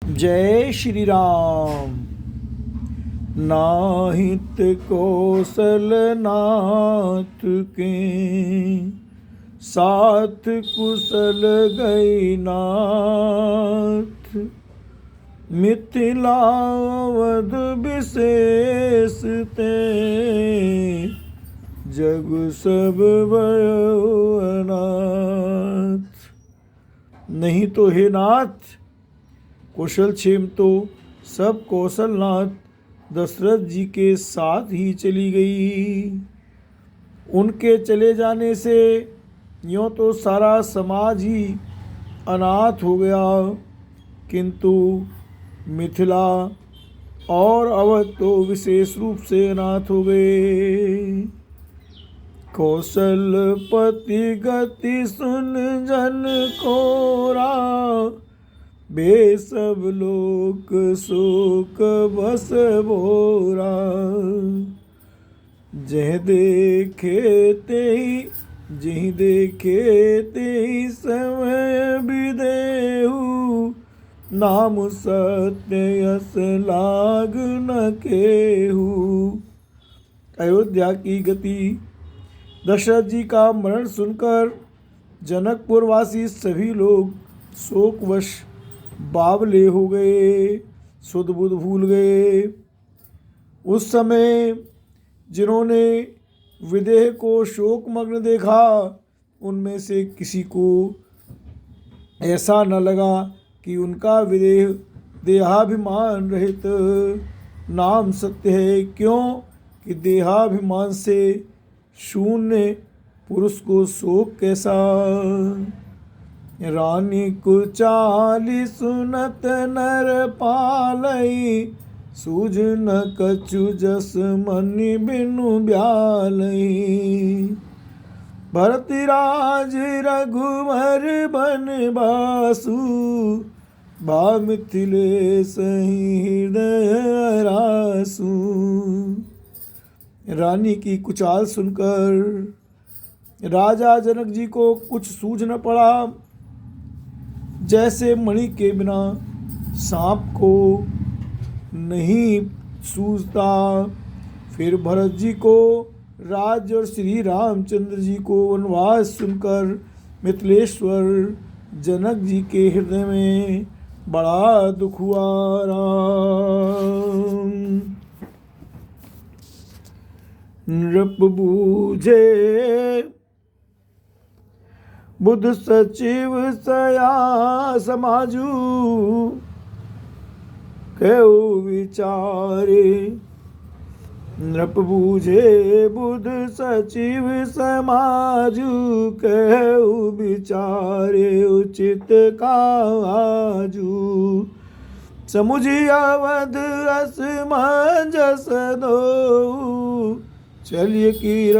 जय श्री राम। नाहित कौशल नाथ के साथ कुशल गई नाथ। मिथिलावध विशेष ते जग सब भयो अनाथ। नहीं तो हे नाथ, कौशल क्षेम तो सब कौशलनाथ दशरथ जी के साथ ही चली गई। उनके चले जाने से यूँ तो सारा समाज ही अनाथ हो गया, किंतु मिथिला और अवध तो विशेष रूप से अनाथ हो गए। कौशलपति गति सुन जन कोरा, बे सब लोक शोक बस बोरा। जह देखे तेहि समय विदेहु, नाम सत्य यस लाग न केहू। अयोध्या की गति दशरथ जी का मरण सुनकर जनकपुर वासी सभी लोग शोकवश बावले हो गए, सुध बुध भूल गए। उस समय जिन्होंने विदेह को शोकमग्न देखा, उनमें से किसी को ऐसा न लगा कि उनका विदेह देहाभिमान रहित नाम सत्य है। क्यों कि देहाभिमान से शून्य पुरुष को शोक कैसा। रानी कुचाली सुनत नर पालई, सूझ न कछु जस मनि बिनु ब्यालई। भरतराज रघुवर बनवासु, बा मिथिलेश हृदय रासु। रानी की कुचाल सुनकर राजा जनक जी को कुछ सूझ न पड़ा। जैसे मणि के बिना सांप को नहीं सूझता। फिर भरत जी को राज्य और श्री रामचंद्र जी को वनवास सुनकर मिथिलेश्वर जनक जी के हृदय में बड़ा दुख हुआ। राम नृप बूझे बुध सचिव सया समाजू, कहु विचारे। नृप बूझे बुध सचिव समाजू, कहु विचारे उचित काजू। समुझि अवध असमंजस दो, चलिए की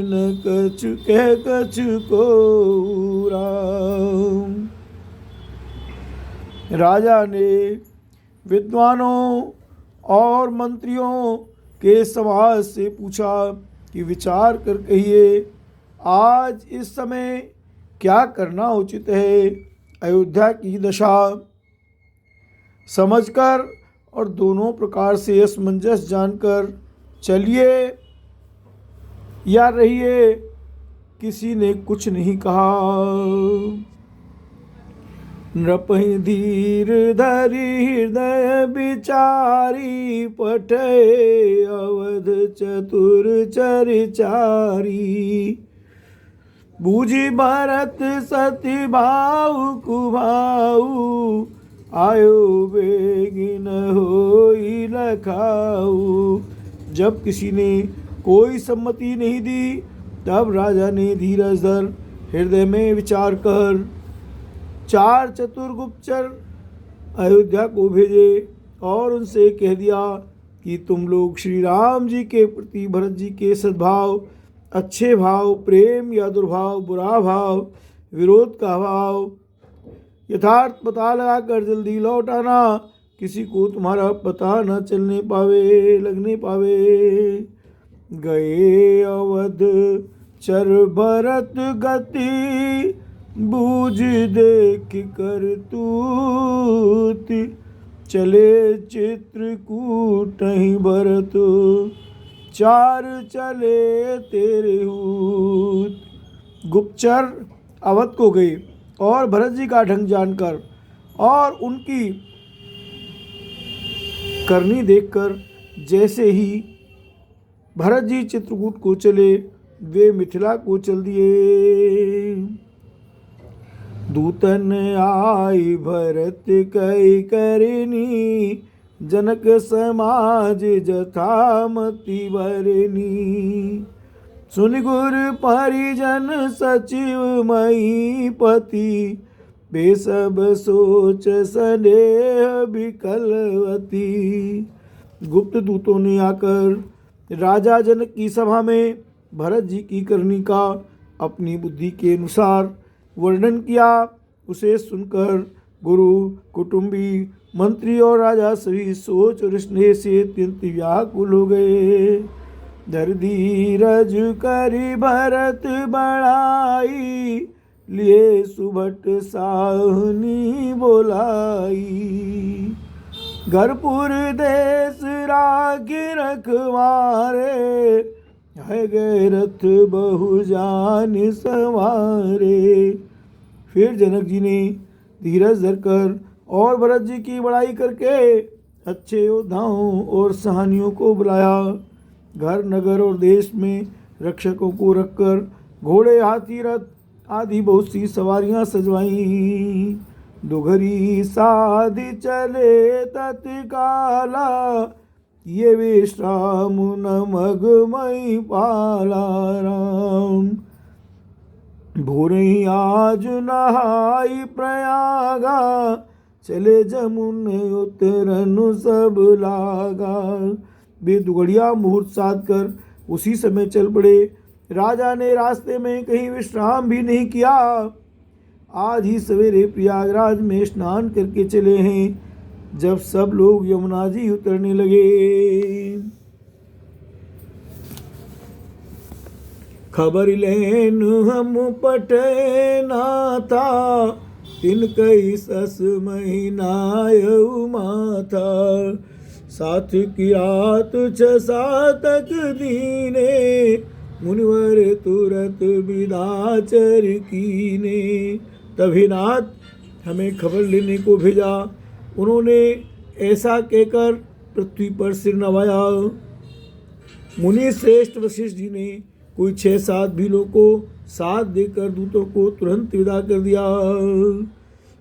न कछु कह कछु को। राम राजा ने विद्वानों और मंत्रियों के समाज से पूछा कि विचार कर कहिए, आज इस समय क्या करना उचित है। अयोध्या की दशा समझकर और दोनों प्रकार से असमंजस जानकर चलिए या रहिए, किसी ने कुछ नहीं कहा। नृपहि धीर धरि हृदय विचारी, पठे अवध चतुर चरिचारी। बूझी भरत सति भाऊ कुभाऊ, आयो बेगिन होई लखाऊ। जब किसी ने कोई सम्मति नहीं दी, तब राजा ने धीरज धर हृदय में विचार कर 4 चतुर गुप्तचर अयोध्या को भेजे और उनसे कह दिया कि तुम लोग श्री राम जी के प्रति भरत जी के सद्भाव, अच्छे भाव, प्रेम या दुर्भाव, बुरा भाव, विरोध का भाव यथार्थ पता लगाकर जल्दी लौट आना। किसी को तुम्हारा पता न लगने पावे। गए अवध चर भरत गति, बूझ देख कर तूत। चले चित्रकूट ही भरत, चार चले तेरे हूत। गुप्तचर अवध को गए और भरत जी का ढंग जानकर और उनकी करनी देखकर जैसे ही भरत जी चित्रकूट को चले, वे मिथिला को चल दिए। दूतन आई भरत कई करनी, जनक समाज जथामति वरनी। सुन गुर परिजन सचिव महीपति, बेसब सोच स्नेह विकलवती। गुप्त दूतों ने आकर राजा जनक की सभा में भरत जी की करनी का अपनी बुद्धि के अनुसार वर्णन किया। उसे सुनकर गुरु, कुटुंबी, मंत्री और राजा सभी सोच और स्नेह से अत्यंत व्याकुल हो गए। धर धीरज करी भरत बढ़ाई, लिए सुभट साहनी बोलाई। घरपुर देश राखी रखवारे, है गए रथ बहु जान सवारे। फिर जनक जी ने धीरज धरकर और भरत जी की बड़ाई करके अच्छे योद्धाओं और सहानियों को बुलाया। घर, नगर और देश में रक्षकों को रखकर घोड़े, हाथी, रथ आदि बहुत सी सवारियां सजवाई। दुघरी साधि चले तत्काला, ये विश्राम न मगमई पाला राम। भोरे आज नहाई प्रयागा, चले जमुन उतरन सब लागा। वे दुघड़िया मुहूर्त साध कर उसी समय चल पड़े। राजा ने रास्ते में कहीं विश्राम भी नहीं किया। आज ही सवेरे प्रयागराज में स्नान करके चले हैं। जब सब लोग यमुना जी उतरने लगे, खबर लेन हम पटे नाथा, तिनकई सस महीनायु माथा। साथ किया तुझ सातक दीने, मुनिवर तुरत विदाचर कीने। तभी नाथ हमें खबर लेने को भेजा। उन्होंने ऐसा कहकर पृथ्वी पर सिर नवाया। मुनि श्रेष्ठ वशिष्ठ जी ने कोई 6-7 भीलों को साथ देकर दूतों को तुरंत विदा कर दिया।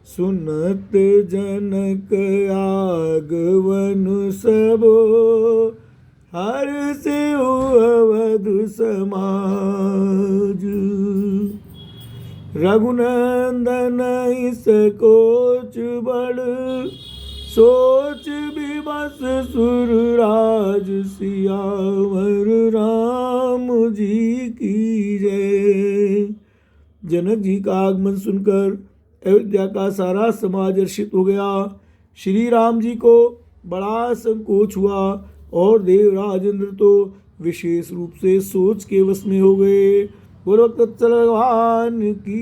सुनत जनक आगमन सबो, हर से अवध समाज। रघुनंदन इस कोच बड़, सोच विवश सुरराज। सियावर राम जी की जय। जनक जी का आगमन सुनकर अयोध्या का सारा समाज हर्षित हो गया। श्री राम जी को बड़ा संकोच हुआ और देवराज इंद्र तो विशेष रूप से सोच के वश में हो गए। बोलो तत्सल भगवान की।